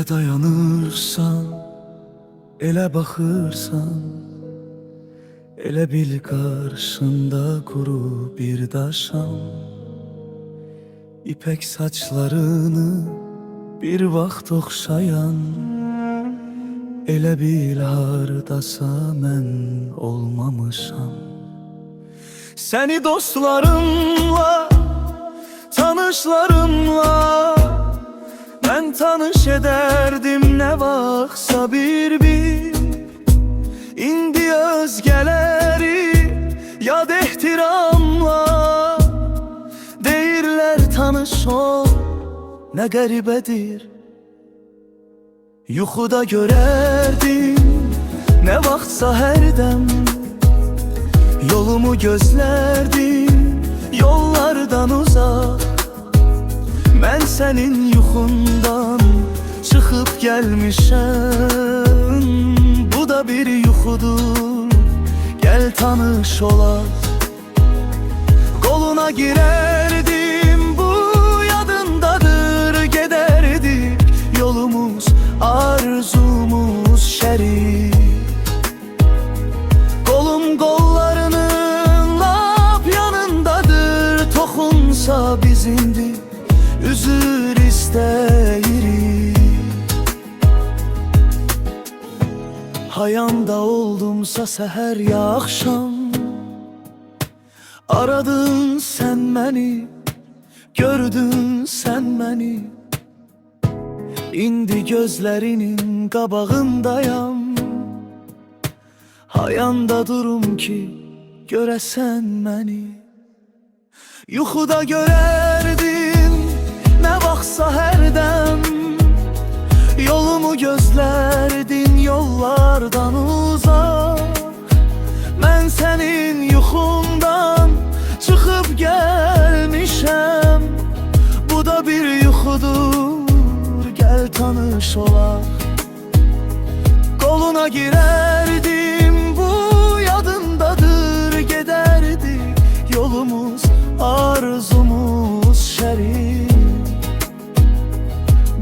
Elə dayanırsan, elə baxırsan, elə bil qarşında quru bir daşam. İpək saçlarını bir vaxt oxşayan, elə bil hardasa mən olmamışam. Səni dostlarımla, tanışlarımla mən tanış edərdim nə vaxtsa bir. İndi özgələri yad ehtiramla deyirlər tanış ol, nə qəribədir. Yuxuda görərdim nə vaxtsa hərdəm, yolumu gözlərdim yollardan uzaq. Mən sənin yuxundan çıxıb gəlmişəm. Bu da bir yuxudur, gəl tanış olaq. Qoluna girərdim, bu yadındadır, gedərdik yolumuz, arzumuz şərik. Qolum qollarının lap yanındadır, toxunsa bizimdir, üzür istəyirik. Hayanda oldumsa səhər ya axşam, aradın sən məni, gördün sən məni. İndi gözlərinin qabağındayam, hayanda durum ki görəsən məni. Yuxuda görərdim nə vaxtsa hərdəm, yolumu gözlərdin yollardan uzaq. Mən sənin yuxundan çıxıb gəlmişəm. Bu da bir yuxudur, gəl tanış olaq. Qoluna girərdim, bu yadındadır, gedərdik yolumuz, arzumuz şərik.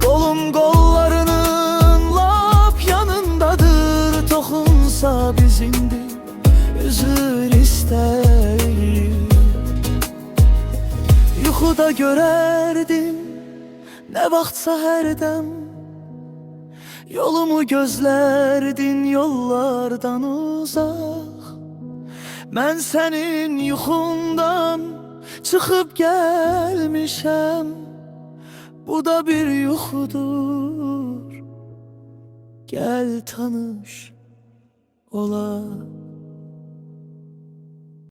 Qolum qollarının lap yanındadır, toxunsa bizimdir, üzür istəyir. Yuxuda görərdim nə vaxtsa hərdəm, yolumu gözlərdin yollardan uzaq. Mən sənin yuxundan çıxıb gəlmişəm. Bu da bir yuxudur, gəl tanış olaq.